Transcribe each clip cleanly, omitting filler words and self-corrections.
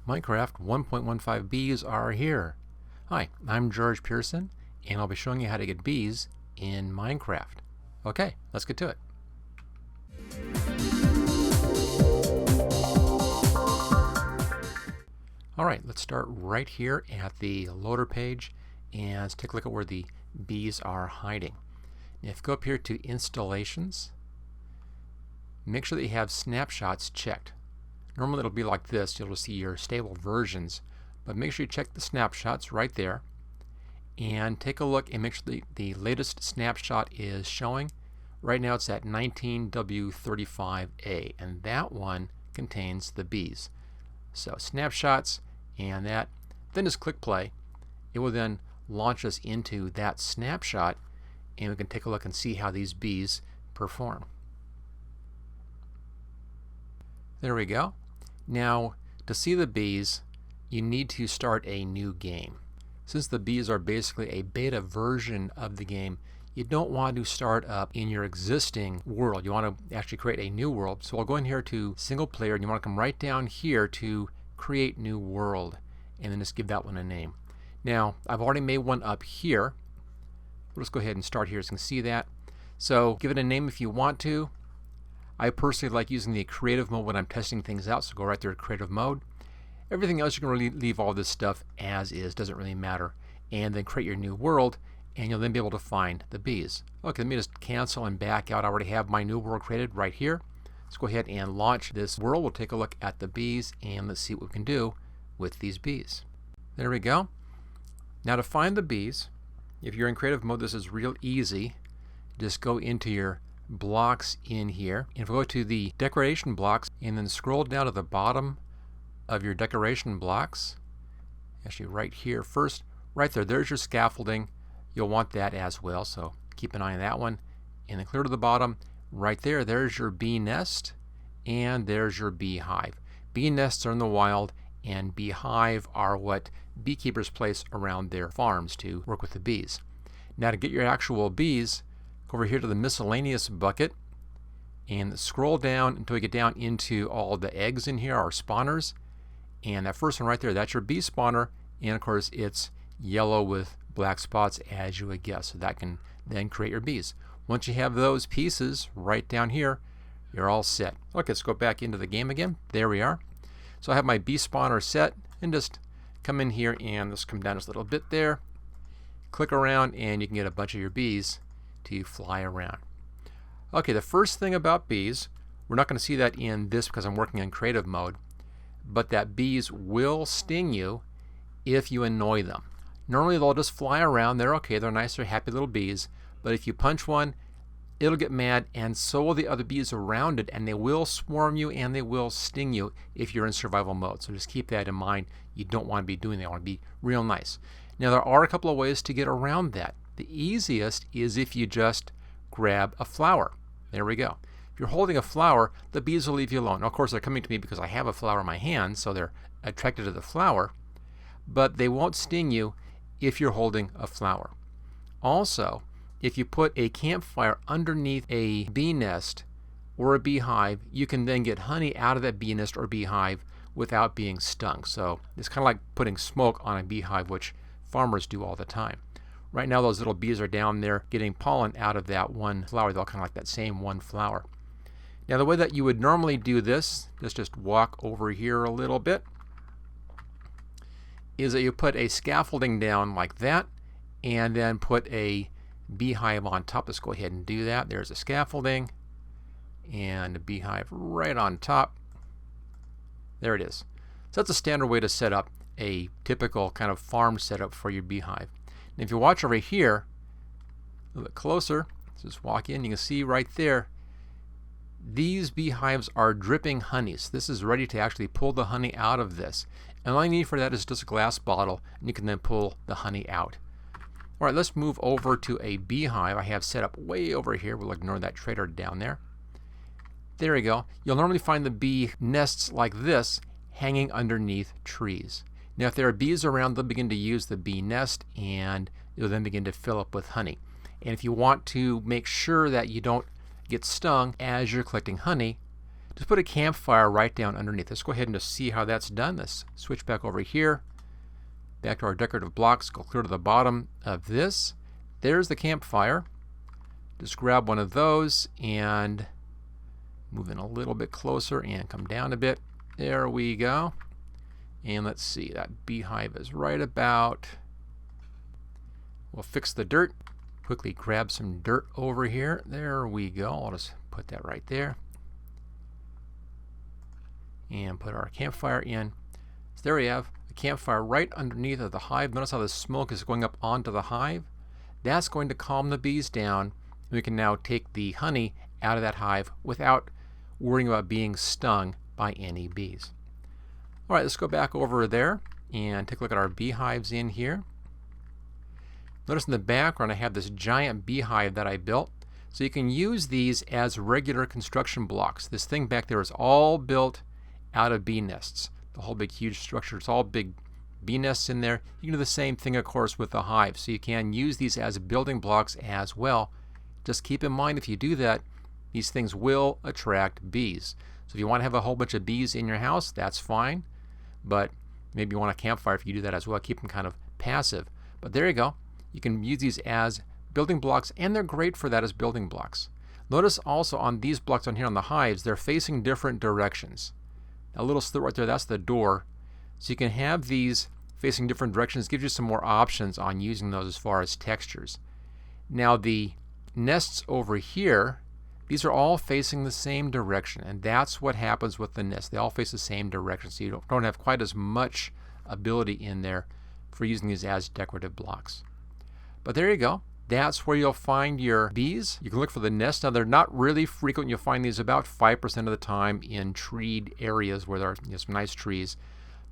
Minecraft 1.15 bees are here. Hi, I'm George Pearson, and I'll be showing you how to get bees in Minecraft. Okay, let's get to it. Alright, let's start right here at the loader page and let's take a look at where the bees are hiding. Now, if you go up here to installations, make sure that you have snapshots checked. Normally it'll be like this, you'll just see your stable versions, but make sure you check the snapshots right there and take a look and make sure the latest snapshot is showing. Right now it's at 19W35A, and that one contains the bees. So snapshots and that, then just click play. It will then launch us into that snapshot and we can take a look and see how these bees perform. There we go. Now, to see the bees, you need to start a new game. Since the bees are basically a beta version of the game, you don't want to start up in your existing world. You want to actually create a new world. So I'll go in here to single player, and you want to come right down here to create new world, and then just give that one a name. Now, I've already made one up here. We'll just go ahead and start here so you can see that. So give it a name if you want to. I personally like using the creative mode when I'm testing things out, so go right there to creative mode. Everything else you can really leave all this stuff as is, doesn't really matter. And then create your new world, and you'll then be able to find the bees. Okay, let me just cancel and back out. I already have my new world created right here. Let's go ahead and launch this world. We'll take a look at the bees and let's see what we can do with these bees. There we go. Now to find the bees, if you're in creative mode, this is real easy. Just go into your blocks in here, and if we go to the decoration blocks and then scroll down to the bottom of your decoration blocks, actually right here first, right there, there's your scaffolding. You'll want that as well, so keep an eye on that one. And then clear to the bottom, right there, there's your bee nest and there's your beehive. Bee nests are in the wild, and beehive are what beekeepers place around their farms to work with the bees. Now to get your actual bees, go over here to the miscellaneous bucket and scroll down until you get down into all the eggs in here, our spawners. And that first one right there, that's your bee spawner, and of course it's yellow with black spots as you would guess, so that can then create your bees. Once you have those pieces right down here, you're all set. Okay, let's go back into the game again. There we are. So I have my bee spawner set, and just come in here and just come down just a little bit there, click around, and you can get a bunch of your bees to fly around. Okay, the first thing about bees, we're not going to see that in this because I'm working in creative mode, but that bees will sting you if you annoy them. Normally they'll just fly around, they're okay, they're nice, they're happy little bees, but if you punch one, it'll get mad, and so will the other bees around it, and they will swarm you and they will sting you if you're in survival mode. So just keep that in mind. You don't want to be doing that. You want to be real nice. Now there are a couple of ways to get around that. The easiest is if you just grab a flower. There we go. If you're holding a flower, the bees will leave you alone. Now, of course, they're coming to me because I have a flower in my hand, so they're attracted to the flower, but they won't sting you if you're holding a flower. Also, if you put a campfire underneath a bee nest or a beehive, you can then get honey out of that bee nest or beehive without being stung. So it's kind of like putting smoke on a beehive, which farmers do all the time. Right now those little bees are down there getting pollen out of that one flower. They're all kind of like that same one flower. Now the way that you would normally do this, let's just walk over here a little bit, is that you put a scaffolding down like that and then put a beehive on top. Let's go ahead and do that. There's a scaffolding and a beehive right on top. There it is. So that's a standard way to set up a typical kind of farm setup for your beehive. And if you watch over here a little bit closer, let's just walk in, you can see right there these beehives are dripping honey. So this is ready to actually pull the honey out of this. And all you need for that is just a glass bottle, and you can then pull the honey out. All right, let's move over to a beehive I have set up way over here. We'll ignore that trader down there. There we go. You'll normally find the bee nests like this hanging underneath trees. Now if there are bees around, they'll begin to use the bee nest and it'll then begin to fill up with honey. And if you want to make sure that you don't get stung as you're collecting honey, Just put a campfire right down underneath. Let's go ahead and just see how that's done. Let's switch back over here. Back to our decorative blocks. Go clear to the bottom of this. There's the campfire. Just grab one of those and move in a little bit closer and come down a bit. There we go. And let's see, that beehive is right about. We'll fix the dirt. Quickly grab some dirt over here. There we go. I'll just put that right there. And put our campfire in. So there we have a campfire right underneath of the hive. Notice how the smoke is going up onto the hive. That's going to calm the bees down. We can now take the honey out of that hive without worrying about being stung by any bees. All right, let's go back over there and take a look at our beehives in here. Notice in the background I have this giant beehive that I built. So you can use these as regular construction blocks. This thing back there is all built out of bee nests. The whole big huge structure, it's all big bee nests in there. You can do the same thing, of course, with the hive. So you can use these as building blocks as well. Just keep in mind, if you do that, these things will attract bees. So if you want to have a whole bunch of bees in your house, that's fine. But maybe you want a campfire if you do that as well. Keep them kind of passive. But there you go. You can use these as building blocks, and they're great for that as building blocks. Notice also on these blocks on here on the hives, they're facing different directions. That little slit right there, that's the door. So you can have these facing different directions. It gives you some more options on using those as far as textures. Now the nests over here, these are all facing the same direction, and that's what happens with the nest. They all face the same direction, so you don't have quite as much ability in there for using these as decorative blocks. But there you go. That's where you'll find your bees. You can look for the nest. Now, they're not really frequent. You'll find these about 5% of the time in treed areas where there are some nice trees.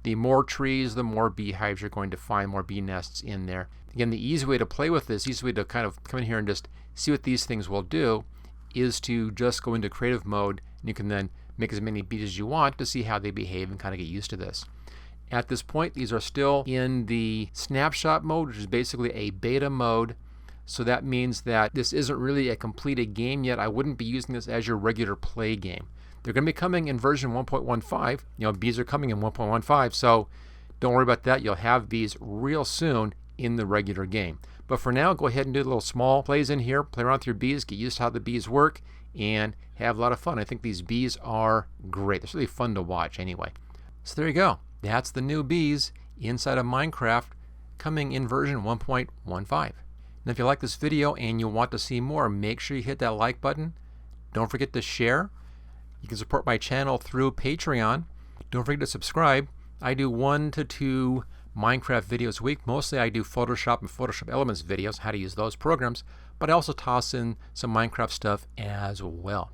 The more trees, the more beehives you're going to find, more bee nests in there. Again, the easy way to play with this, easy way to kind of come in here and just see what these things will do, is to just go into creative mode, and you can then make as many bees as you want to see how they behave and kind of get used to this. At this point, these are still in the snapshot mode, which is basically a beta mode. So that means that this isn't really a completed game yet. I wouldn't be using this as your regular play game. They're going to be coming in version 1.15. Bees are coming in 1.15, so don't worry about that. You'll have bees real soon in the regular game. But for now, go ahead and do little small plays in here. Play around with your bees, get used to how the bees work, and have a lot of fun. I think these bees are great. They're really fun to watch anyway. So there you go. That's the new bees inside of Minecraft coming in version 1.15. And if you like this video and you want to see more, make sure you hit that like button. Don't forget to share. You can support my channel through Patreon. Don't forget to subscribe. I do 1 to 2 Minecraft videos a week. Mostly I do Photoshop and Photoshop Elements videos, how to use those programs, but I also toss in some Minecraft stuff as well.